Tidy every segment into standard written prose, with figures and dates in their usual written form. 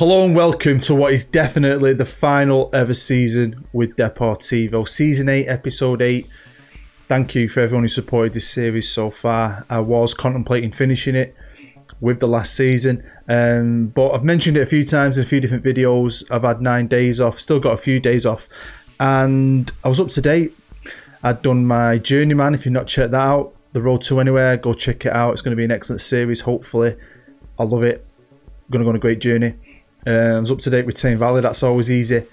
Hello and welcome to what is definitely the final ever season with Deportivo. Season 8, Episode 8. Thank you for everyone who supported this series so far. I was contemplating finishing it with the last season, but I've mentioned it a few times in a few different videos. I've had 9 days off, still got a few days off, and I was up to date. I'd done my Journeyman. If you've not checked that out, The Road to Anywhere, go check it out. It's going to be an excellent series, hopefully. I love it. I'm going to go on a great journey. I was up to date with Tame Valley. That's always easy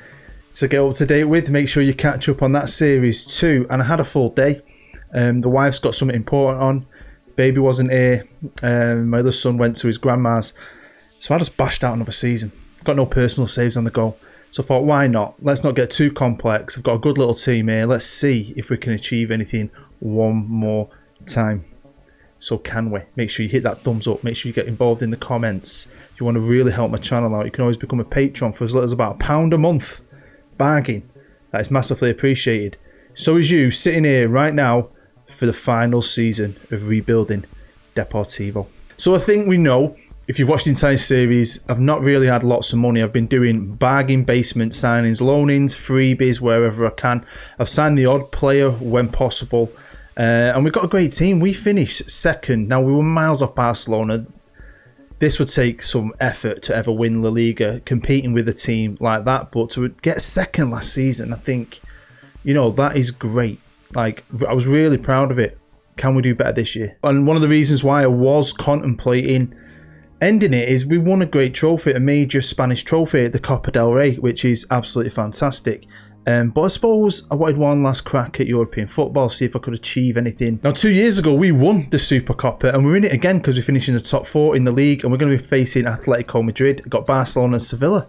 to get up to date with. Make sure you catch up on that series too. And I had a full day. The wife's got something important on. Baby wasn't here. My other son went to his grandma's. So I just bashed out another season. Got no personal saves on the go. So I thought, why not? Let's not get too complex. I've got a good little team here. Let's see if we can achieve anything one more time. So can we? Make sure you hit that thumbs up. Make sure you get involved in the comments. If you want to really help my channel out, you can always become a patron for as little as about £1 a month. Bargain. That is massively appreciated. So is you sitting here right now for the final season of rebuilding Deportivo. So I think we know, if you've watched the entire series, I've not really had lots of money. I've been doing bargain basement signings, loanings, freebies wherever I can. I've signed the odd player when possible. And we've got a great team. We finished second. Now, we were miles off Barcelona. This would take some effort to ever win La Liga, competing with a team like that. But to get second last season, I think, you know, that is great. Like, I was really proud of it. Can we do better this year? And one of the reasons why I was contemplating ending it is we won a great trophy, a major Spanish trophy, the Copa del Rey, which is absolutely fantastic. But I suppose I wanted one last crack at European football, see if I could achieve anything. Now, 2 years ago, we won the Super Copa, and we're in it again because we finished in the top 4 in the league, and we're going to be facing Atletico Madrid. Got Barcelona and Sevilla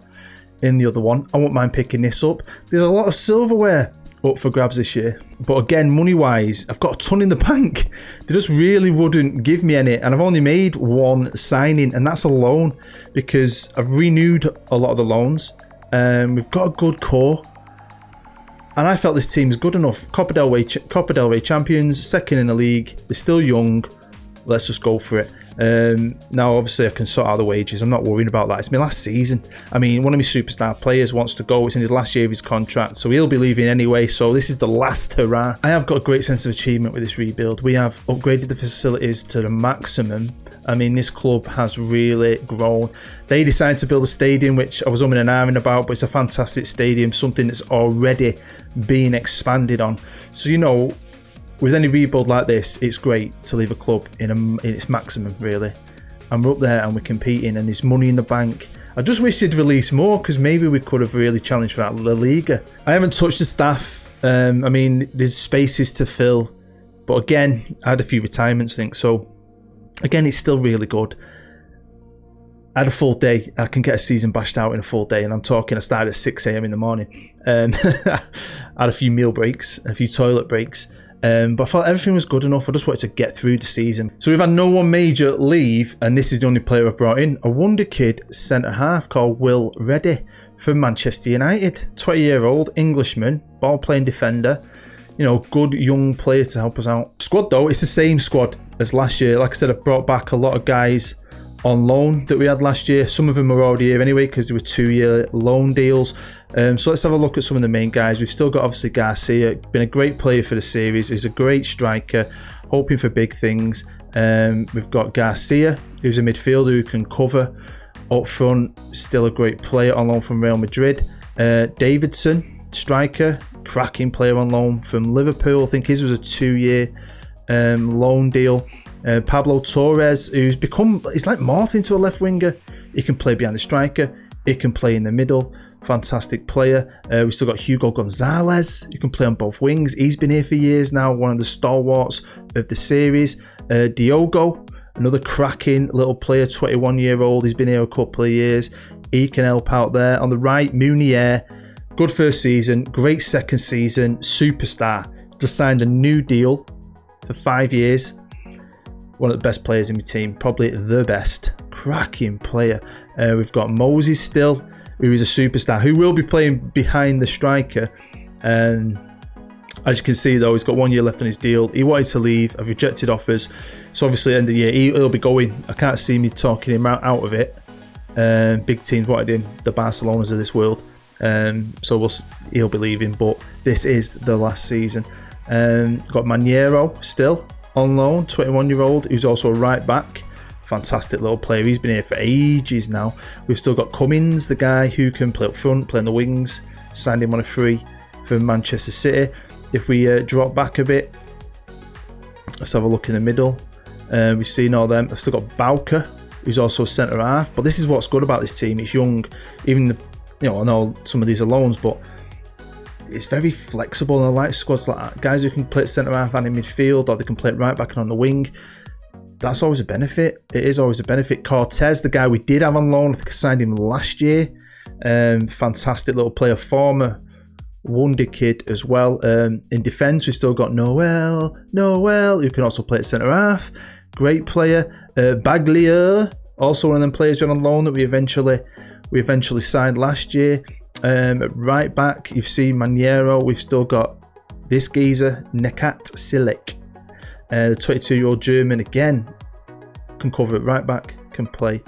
in the other one. I won't mind picking this up. There's a lot of silverware up for grabs this year. But again, money-wise, I've got a ton in the bank. They just really wouldn't give me any, and I've only made one signing, and that's a loan because I've renewed a lot of the loans. We've got a good core. And I felt this team's good enough. Copa del Rey champions, second in the league. They're still young. Let's just go for it. Now, obviously, I can sort out the wages. I'm not worrying about that. It's my last season. I mean, one of my superstar players wants to go. It's in his last year of his contract, so he'll be leaving anyway. So this is the last hurrah. I have got a great sense of achievement with this rebuild. We have upgraded the facilities to the maximum. I mean, this club has really grown. They decided to build a stadium, which I was umming and ahhing about, but it's a fantastic stadium, something that's already being expanded on. So, you know, with any rebuild like this, it's great to leave a club in its maximum, really. And we're up there and we're competing, and there's money in the bank. I just wish they'd release more, because maybe we could have really challenged for that La Liga. I haven't touched the staff. I mean, there's spaces to fill. But again, I had a few retirements, I think, so again, it's still really good. I had a full day. I can get a season bashed out in a full day, and I'm talking, I started at 6 a.m. in the morning. I had a few meal breaks, a few toilet breaks, but I felt everything was good enough. I just wanted to get through the season. So we've had no one major leave, and this is the only player I've brought in. A wonder kid centre-half called Will Reddy from Manchester United. 20-year-old Englishman, ball-playing defender. You know, good young player to help us out. Squad, though, it's the same squad as last year. Like I said, I've brought back a lot of guys on loan that we had last year. Some of them are already here anyway because they were 2-year loan deals. So let's have a look at some of the main guys. We've still got, obviously, Garcia. Been a great player for the series. He's a great striker, hoping for big things. We've got Garcia, who's a midfielder who can cover up front. Still a great player on loan from Real Madrid. Davidson, striker, cracking player on loan from Liverpool. I think his was a 2-year loan deal. Pablo Torres, he's like morphed into a left winger. He can play behind the striker, he can play in the middle. Fantastic player. We've still got Hugo Gonzalez, who can play on both wings. He's been here for years now, one of the stalwarts of the series. Diogo, another cracking little player, 21-year-old. He's been here a couple of years. He can help out there. On the right, Munier, good first season, great second season, superstar. Just signed a new deal for 5 years. One of the best players in my team, probably the best. Cracking player. We've got Moses still, who is a superstar, who will be playing behind the striker. As you can see, though, he's got 1 year left on his deal. He wanted to leave. I've rejected offers. So obviously, at the end of the year, he'll be going. I can't see me talking him out of it. Big teams wanted him, the Barcelonas of this world. So he'll be leaving, but this is the last season. Got Maniero still on loan, 21-year-old, who's also a right back. Fantastic little player. He's been here for ages now. We've still got Cummins, the guy who can play up front, play on the wings. Signed him on a free from Manchester City. If we drop back a bit, let's have a look in the middle. We've seen all them. I've still got Bauker, who's also a centre half. But this is what's good about this team. It's young. Even I know some of these are loans, but it's very flexible. And I like squads like that. Guys who can play centre half and in midfield, or they can play right back and on the wing. That's always a benefit. It is always a benefit. Cortez, the guy we did have on loan, I think I signed him last year. Fantastic little player, former WONDERKID as well. In defence, we've still got Noel, who can also play at centre half. Great player. Baglier, also one of them players we had on loan that we eventually signed last year. At right back, you've seen Maniero. We've still got this geezer, Nekat Silik. The 22-year-old German, again, can cover at right back, can play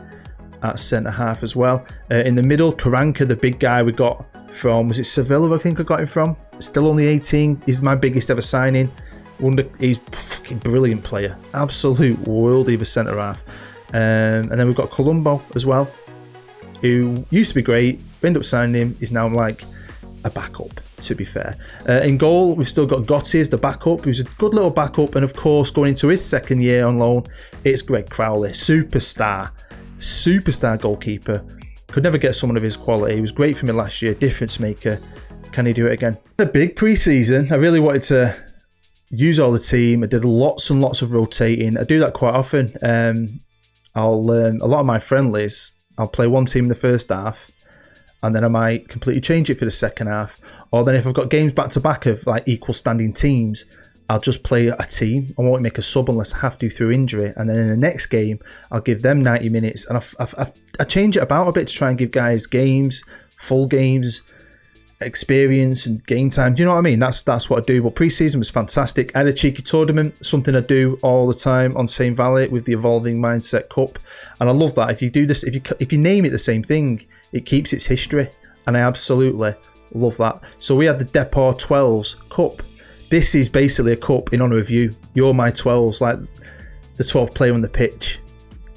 at centre half as well. In the middle, Karanka, the big guy we got from, was it Sevilla I think I got him from? Still only 18. He's my biggest ever signing. He's a fucking brilliant player. Absolute worldie of a centre half. And then we've got Colombo as well, who used to be great. We ended up signing him. He's now like a backup, to be fair. In goal, we've still got Gotti as the backup, who's a good little backup. And of course, going into his second year on loan, it's Greg Crowley, superstar goalkeeper. Could never get someone of his quality. He was great for me last year, difference maker. Can he do it again? A big pre-season. I really wanted to use all the team. I did lots and lots of rotating. I do that quite often. A lot of my friendlies, I'll play one team in the first half, and then I might completely change it for the second half. Or then if I've got games back to back of like equal standing teams, I'll just play a team. I won't make a sub unless I have to through injury. And then in the next game, I'll give them 90 minutes. And I change it about a bit to try and give guys games, full games, experience and game time. Do you know what I mean? That's what I do. But pre-season was fantastic. I had a cheeky tournament, something I do all the time on St. Valley with the Evolving Mindset Cup. And I love that. If you do this, if you name it the same thing, it keeps its history. And I absolutely love that. So we had the Deport 12s Cup. This is basically a cup in honour of you. You're my 12s, like the 12th player on the pitch,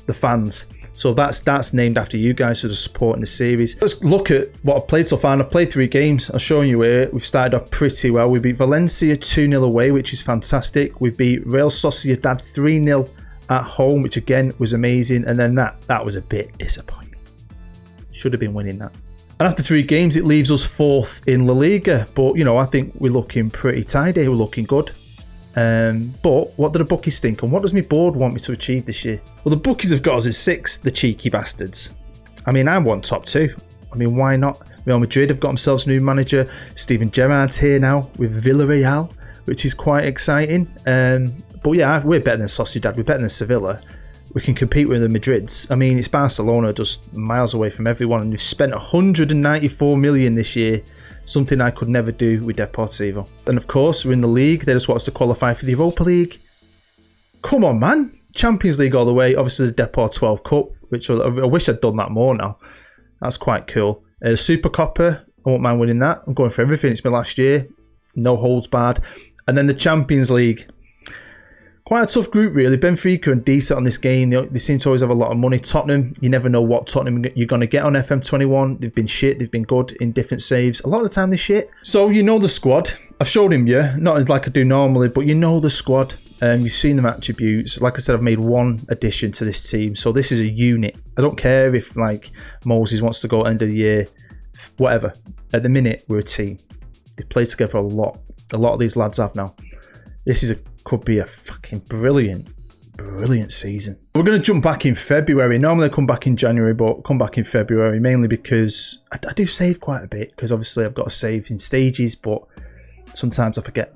the fans. So that's named after you guys for the support in the series. Let's look at what I've played so far. And I've played 3 games. I'm showing you here. We've started off pretty well. We beat Valencia 2-0 away, which is fantastic. We beat Real Sociedad 3-0 at home, which again was amazing. And then that was a bit disappointing. Should have been winning that. And after 3 games, it leaves us 4th in La Liga. But, I think we're looking pretty tidy. We're looking good. But what do the bookies think? And what does my board want me to achieve this year? Well, the bookies have got us as 6th, the cheeky bastards. I mean, I want top 2. I mean, why not? Real Madrid have got themselves a new manager. Steven Gerrard's here now with Villarreal, which is quite exciting. But yeah, we're better than Sociedad. We're better than Sevilla. We can compete with the Madrids. I mean, it's Barcelona, just miles away from everyone, and we've spent 194 million this year, something I could never do with Deportivo. And of course, we're in the league. They just want us to qualify for the Europa League. Come on, man. Champions League all the way. Obviously, the Deport 12 Cup, which I wish I'd done that more now. That's quite cool. Super Copper, I won't mind winning that. I'm going for everything. It's my last year. No holds barred. And then the Champions League. Quite a tough group, really. Benfica and decent on this game. They seem to always have a lot of money. Tottenham, you never know what Tottenham you're going to get on FM21. They've been shit. They've been good in different saves. A lot of the time, they're shit. So, you know the squad. I've showed him you. Not like I do normally, but you know the squad. You've seen them attributes. Like I said, I've made one addition to this team. So, this is a unit. I don't care if, like, Moses wants to go at the end of the year. Whatever. At the minute, we're a team. They've played together a lot. A lot of these lads have now. This could be a fucking brilliant season. We're going to jump back in February. Normally I come back in January, but come back in February mainly because I do save quite a bit, because obviously I've got to save in stages, but sometimes I forget.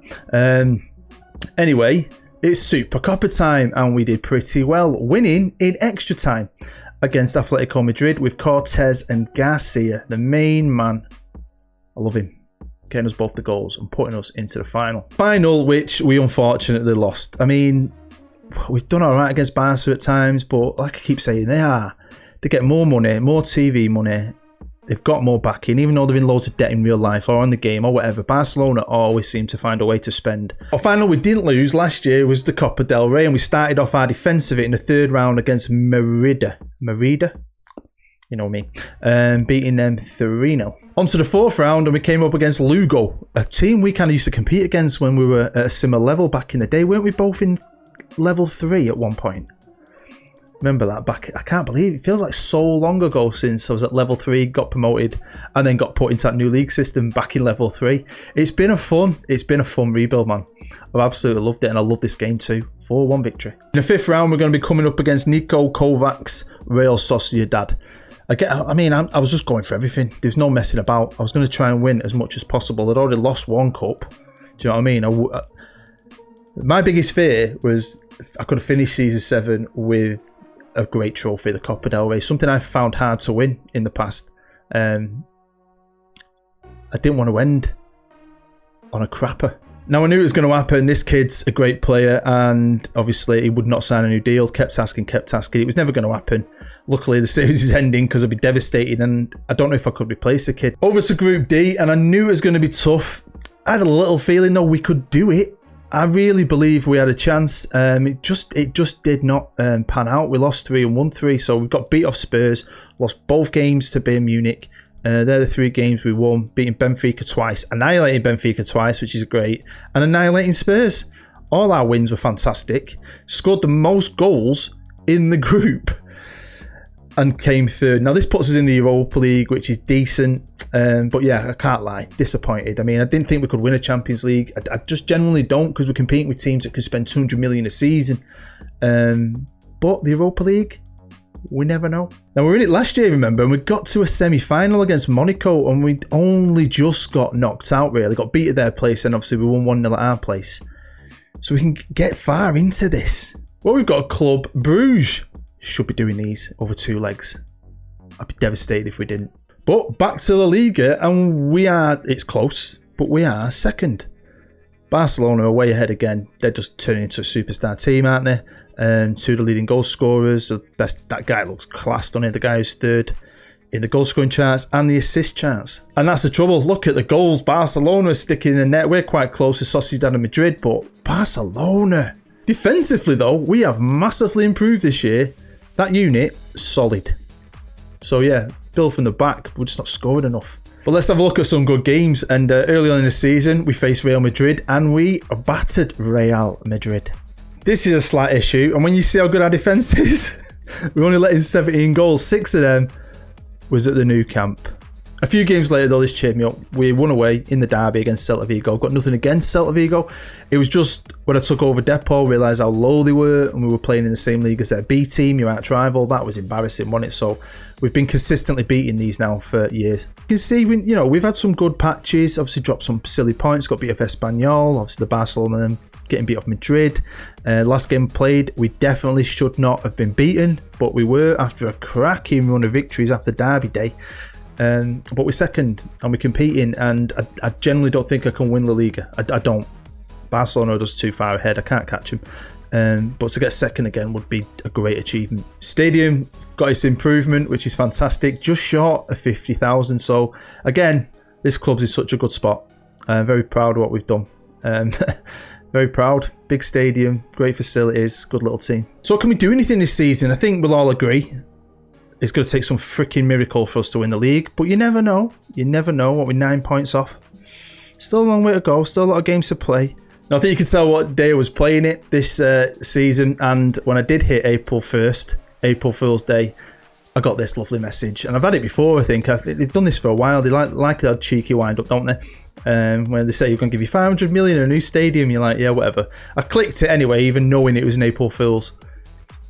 Anyway, it's Super Copa time, and we did pretty well, winning in extra time against Atletico Madrid with Cortez and Garcia, the main man. I love him. Getting us both the goals and putting us into the final. Final, which we unfortunately lost. I mean, we've done all right against Barca at times, but like I keep saying, they are They get more money, more TV money. They've got more backing, even though they're in loads of debt in real life or on the game or whatever. Barcelona always seem to find a way to spend. Our final we didn't lose last year was the Copa del Rey, and we started off our defence of it in the third round against Merida, you know me, beating them 3-0. On to the fourth round, and we came up against Lugo, a team we kind of used to compete against when we were at a similar level back in the day. Weren't we both in level 3 at one point? Remember that back? I can't believe it. Feels like so long ago since I was at level 3, got promoted, and then got put into that new league system back in level 3. It's been a fun rebuild, man. I've absolutely loved it, and I love this game too. 4-1 victory. In the fifth round, we're going to be coming up against Niko Kovac's Real Sociedad. I was just going for everything. There's no messing about. I was going to try and win as much as possible. I'd already lost one cup. Do you know what I mean? My biggest fear was I could have finished season 7 with a great trophy, the Copa del Rey, something I found hard to win in the past. I didn't want to end on a crapper. Now I knew it was going to happen. This kid's a great player, and obviously he would not sign a new deal. Kept asking. It was never going to happen. Luckily the series is ending because I'd be devastated, and I don't know if I could replace the kid. Over to Group D, and I knew it was going to be tough. I had a little feeling though we could do it. I really believe we had a chance. It just did not pan out. We lost 3 and won 3, so we got beat off Spurs, lost both games to Bayern Munich. They're the 3 games we won, beating Benfica twice, annihilating Benfica twice, which is great, and annihilating Spurs. All our wins were fantastic. Scored the most goals in the group and came third. Now this puts us in the Europa League, which is decent. But yeah, I can't lie, disappointed. I mean, I didn't think we could win a Champions League. I just generally don't, because we're competing with teams that could spend 200 million a season. But the Europa League, we never know. Now we were in it last year, remember, and we got to a semi-final against Monaco, and we only just got knocked out, really. Got beat at their place, and obviously we won 1-0 at our place. So we can get far into this. Well, we've got a club, Bruges. Should be doing these over 2 legs. I'd be devastated if we didn't. But back to La Liga, and it's close, but we are second. Barcelona are way ahead again. They're just turning into a superstar team, aren't they? 2 of the leading goal scorers. That guy looks class, doesn't he? The guy who's third in the goal scoring charts and the assist charts. And that's the trouble. Look at the goals. Barcelona is sticking in the net. We're quite close to Sociedad and Madrid, but Barcelona. Defensively, though, we have massively improved this year. That unit, solid. So yeah, build from the back, we're just not scoring enough. But let's have a look at some good games. And early on in the season, we faced Real Madrid and we battered Real Madrid. This is a slight issue, and when you see how good our defence is, we only let in 17 goals. 6 of them was at the Nou Camp. A few games later, though, this cheered me up. We won away in the derby against Celta Vigo. Got nothing against Celta Vigo. It was just when I took over Depot, realised how low they were, and we were playing in the same league as their B team, your arch rival. That was embarrassing, wasn't it? So we've been consistently beating these now for years. You can see, we've had some good patches. Obviously, dropped some silly points. Got beat off Espanyol. Obviously, the Barcelona getting beat off Madrid. Last game played, we definitely should not have been beaten, but we were after a cracking run of victories after Derby Day. But we're second and we're competing, and I generally don't think I can win La Liga. I don't. Barcelona are just too far ahead. I can't catch them. But to get second again would be a great achievement. Stadium got its improvement, which is fantastic. Just short of 50,000. So again, this club's in such a good spot. I'm very proud of what we've done. Very proud. Big stadium, great facilities, good little team. So can we do anything this season? I think we'll all agree it's going to take some freaking miracle for us to win the league, but you never know. You never know. What, we're 9 points off? Still a long way to go. Still a lot of games to play. Now, I think you can tell what day I was playing it this season, and when I did hit April 1st, April Fool's Day, I got this lovely message. And I've had it before, I think. They've done this for a while. They like that cheeky wind-up, don't they? When they say you're going to give you 500 million in a new stadium, you're like, yeah, whatever. I clicked it anyway, even knowing it was an April Fool's.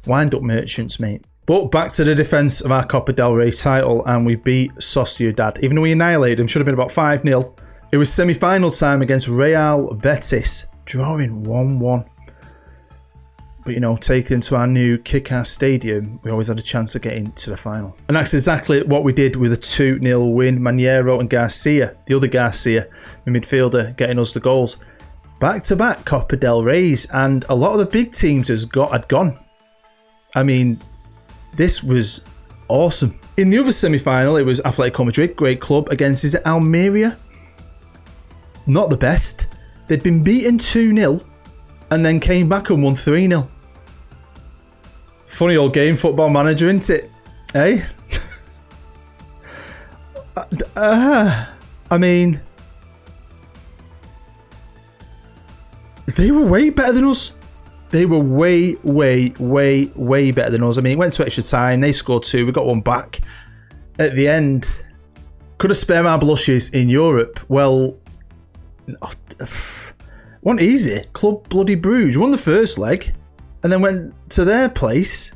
Wind-up merchants, mate. But back to the defence of our Copa del Rey title, and we beat Sociedad. Even though we annihilated them, should have been about 5-0. It was semi-final time against Real Betis, drawing 1-1. But, taking to our new kick-ass stadium, we always had a chance of getting to the final. And that's exactly what we did with a 2-0 win. Maniero and Garcia, the other Garcia, the midfielder, getting us the goals. Back-to-back Copa del Reys, and a lot of the big teams had gone. I mean, this was awesome. In the other semi-final, it was Atletico Madrid, great club, against, is it Almeria? Not the best. They'd been beaten 2-0 and then came back and won 3-0. Funny old game, Football Manager, isn't it? Eh? I mean, they were way better than us. They were way better than us. I mean, it went to extra time. They scored 2. We got 1 back. At the end, could have spared our blushes in Europe. Well, wasn't easy. Club bloody Bruges won the first leg and then went to their place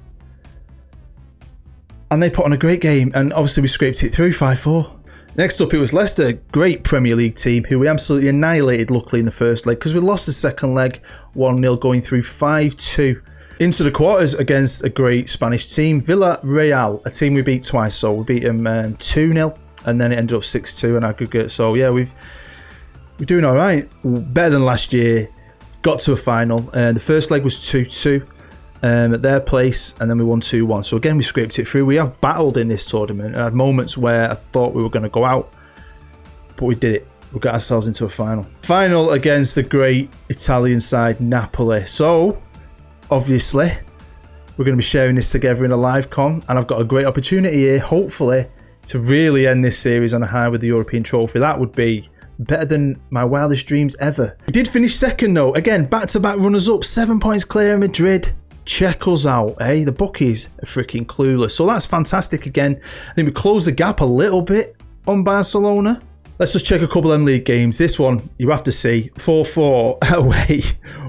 and they put on a great game, and obviously we scraped it through 5-4. Next up, it was Leicester, great Premier League team who we absolutely annihilated luckily in the first leg because we lost the second leg 1-0 going through 5-2. Into the quarters against a great Spanish team, Villarreal, a team we beat twice. So we beat them 2-0 and then it ended up 6-2 in aggregate. So yeah, we're doing all right. Better than last year. Got to a final. The first leg was 2-2 at their place, and then we won 2-1. So again, we scraped it through. We have battled in this tournament and had moments where I thought we were going to go out, but we did it. We got ourselves into a final. Final against the great Italian side, Napoli. So obviously, we're going to be sharing this together in a live com, and I've got a great opportunity here, hopefully, to really end this series on a high with the European trophy. That would be better than my wildest dreams ever. We did finish second though. Again, back-to-back runners-up, 7 points clear of Madrid. Check us out, eh? The bookies are freaking clueless. So that's fantastic again. I think we closed the gap a little bit on Barcelona. Let's just check a couple of them league games. This one, you have to see, 4-4 away.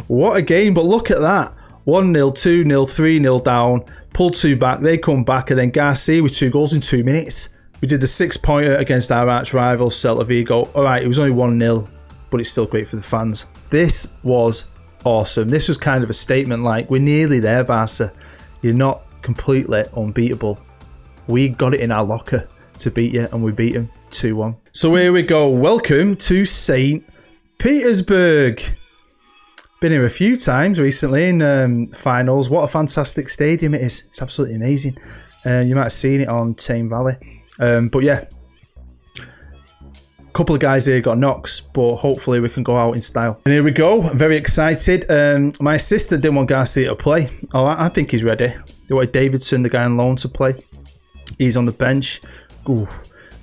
What a game, but look at that. 1-0, 2-0, 3-0 down, pulled 2 back, they come back, and then Garcia with 2 goals in 2 minutes. We did the 6-pointer against our arch rival, Celta Vigo. Alright, it was only 1-0, but it's still great for the fans. This was awesome. This was kind of a statement like, we're nearly there, Barca. You're not completely unbeatable. We got it in our locker to beat you, and we beat them 2-1. So here we go. Welcome to St. Petersburg. Been here a few times recently in finals. What a fantastic stadium it is. It's absolutely amazing. You might have seen it on Tame Valley. But yeah, a couple of guys here got knocks, but hopefully we can go out in style. And here we go. I'm very excited. My assistant didn't want Garcia to play. Oh, I think he's ready. They wanted Davidson, the guy on loan, to play. He's on the bench. Ooh.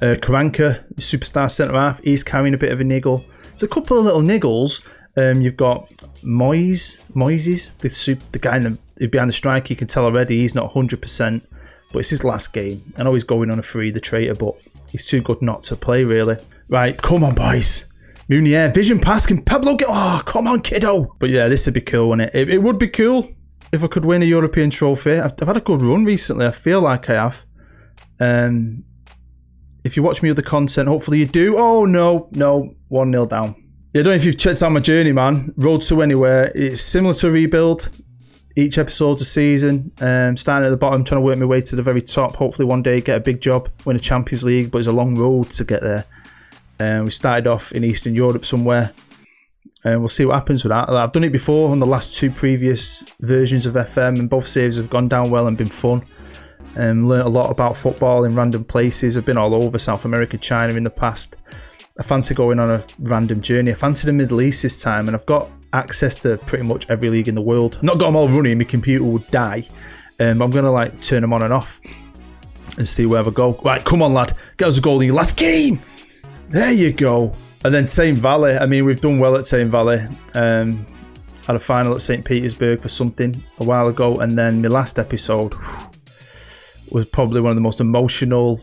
Karanka, superstar centre-half, he's carrying a bit of a niggle. There's a couple of little niggles. You've got Moises, the guy behind the strike. You can tell already he's not 100%, but it's his last game. I know he's going on a free, the traitor, but he's too good not to play, really. Right, come on, boys. Munier, vision pass, can Pablo get... Oh, come on, kiddo. But yeah, this would be cool, wouldn't it? It would be cool if I could win a European trophy. I've had a good run recently. I feel like I have. If you watch me other content, hopefully you do. Oh, no, 1-0 down. Yeah, I don't know if you've checked out my journey, man. Road to Anywhere. It's similar to a rebuild. Each episode's a season. Starting at the bottom, trying to work my way to the very top. Hopefully one day get a big job, win a Champions League, but it's a long road to get there. We started off in Eastern Europe somewhere, and we'll see what happens with that. I've done it before on the last 2 previous versions of FM, and both series have gone down well and been fun. Learned a lot about football in random places. I've been all over South America, China in the past. I fancy going on a random journey. I fancy the Middle East this time, and I've got access to pretty much every league in the world. Not got them all running, my computer would die. But I'm going to turn them on and off and see where we go. Right, come on, lad. Get us a goal in your last game. There you go. And then Tame Valley. I mean, we've done well at Tame Valley. Had a final at St. Petersburg for something a while ago. And then my last episode was probably one of the most emotional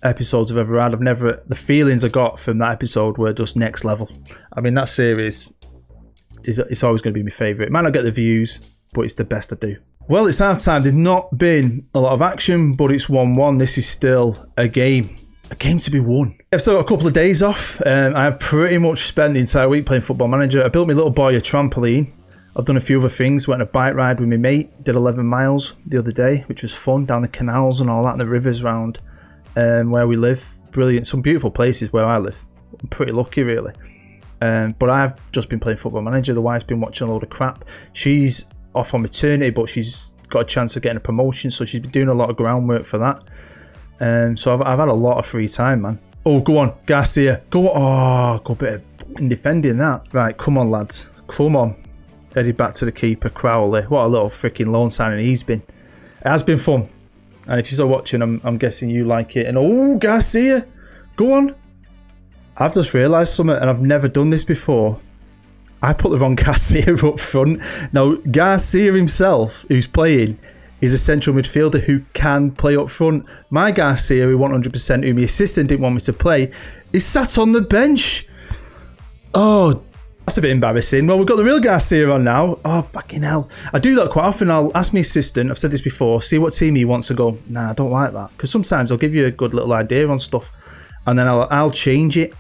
episodes I've ever had. The feelings I got from that episode were just next level. I mean, that series, it's always going to be my favourite. It might not get the views, but it's the best I do. Well, it's half time. There's not been a lot of action, but it's 1-1. This is still a game to be won. I've still got a couple of days off. I've pretty much spent the entire week playing Football Manager. I built my little boy a trampoline. I've done a few other things. Went on a bike ride with my mate. Did 11 miles the other day, which was fun, down the canals and all that, and the rivers around where we live. Brilliant. Some beautiful places where I live. I'm pretty lucky, really. But I've just been playing Football Manager. The wife's been watching a load of crap. She's off on maternity, but she's got a chance of getting a promotion, so she's been doing a lot of groundwork for that. So I've had a lot of free time, man. Oh, go on, Garcia. Go on. Oh, good bit of fucking defending that. Right, come on, lads. Come on. Headed back to the keeper, Crowley. What a little freaking loan signing he's been. It has been fun. And if you're still watching, I'm guessing you like it. And oh, Garcia. Go on. I've just realised something, and I've never done this before. I put the wrong Garcia up front. Now, Garcia himself, who's playing, is a central midfielder who can play up front. My Garcia, who 100%, who my assistant didn't want me to play, is sat on the bench. Oh, that's a bit embarrassing. Well, we've got the real Garcia on now. Oh, fucking hell. I do that quite often. I'll ask my assistant, I've said this before, see what team he wants to go. Nah, I don't like that. Because sometimes I'll give you a good little idea on stuff, and then I'll change it.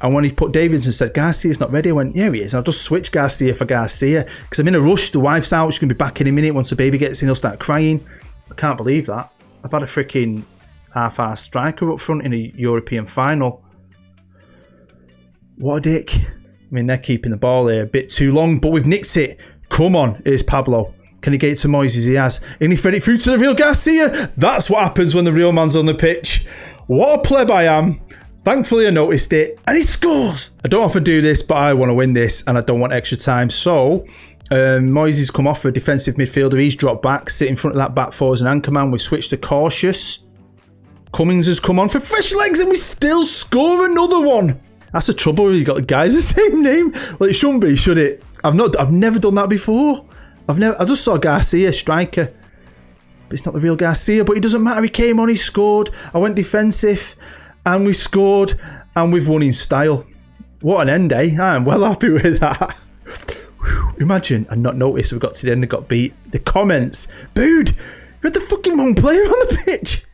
And when he put Davids and said, Garcia's not ready, I went, yeah, he is. And I'll just switch Garcia for Garcia. Because I'm in a rush. The wife's out. She's going to be back in a minute. Once the baby gets in, he'll start crying. I can't believe that. I've had a freaking half-ass striker up front in a European final. What a dick. I mean, they're keeping the ball here a bit too long, but we've nicked it. Come on, here's Pablo. Can he get it to Moises? He has. And he fed it through to the real Garcia. That's what happens when the real man's on the pitch. What a pleb I am. Thankfully, I noticed it, and he scores. I don't often do this, but I want to win this, and I don't want extra time. So, Moises come off for a defensive midfielder. He's dropped back, sit in front of that back four as an anchor man. We've switched to cautious. Cummings has come on for fresh legs, and we still score another one. That's the trouble when you got the guys the same name. Well, it shouldn't be, should it? I've never done that before. I just saw Garcia, striker. But it's not the real Garcia, but it doesn't matter. He came on, he scored. I went defensive, and we scored, and we've won in style. What an end, eh? I am well happy with that. Imagine and not notice we got to the end and got beat. The comments, booed. You had the fucking wrong player on the pitch.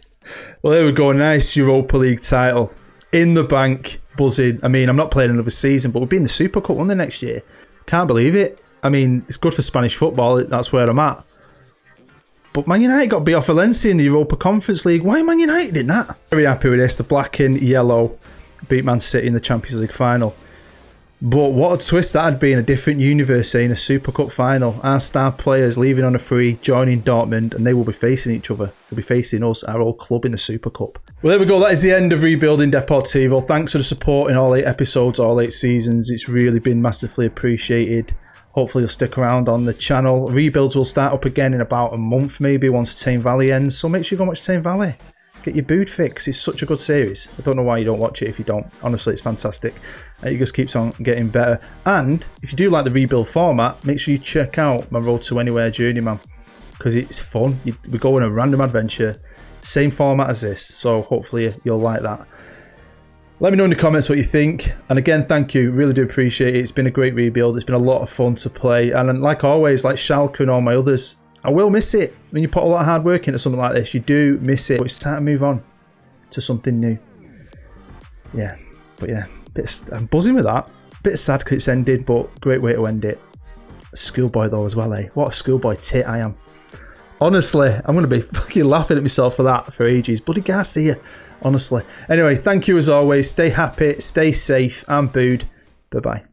Well, there we go. Nice Europa League title in the bank. Buzzing. I mean, I'm not playing another season, but we'll be in the Super Cup, won't they, next year? Can't believe it. I mean, it's good for Spanish football. That's where I'm at. But Man United got beat off Valencia in the Europa Conference League. Why Man United in that? Very happy with this. The black and yellow beat Man City in the Champions League final. But what a twist that had been, a different universe, in a Super Cup final. Our star players leaving on a free, joining Dortmund, and they will be facing each other. They'll be facing us, our old club, in the Super Cup. Well, there we go. That is the end of rebuilding Deportivo. Thanks for the support in all 8 episodes, all 8 seasons. It's really been massively appreciated. Hopefully you'll stick around on the channel. Rebuilds will start up again in about a month, maybe, once Tame Valley ends. So make sure you go watch Tame Valley. Get your booed fix. It's such a good series. I don't know why you don't watch it if you don't. Honestly, it's fantastic. It just keeps on getting better. And if you do like the rebuild format, make sure you check out my Road to Anywhere Journeyman, because it's fun. We go on a random adventure, same format as this. So hopefully you'll like that. Let me know in the comments what you think. And again, thank you. Really do appreciate it. It's been a great rebuild. It's been a lot of fun to play. And like always, like Schalke and all my others, I will miss it. When you put a lot of hard work into something like this, you do miss it. But it's time to move on to something new. Yeah, but yeah, I'm buzzing with that. Bit sad because it's ended, but great way to end it. Schoolboy though as well, eh? What a schoolboy tit I am. Honestly, I'm going to be fucking laughing at myself for that for ages. Bloody Garcia, honestly. Anyway, thank you as always. Stay happy, stay safe, and booed. Bye-bye.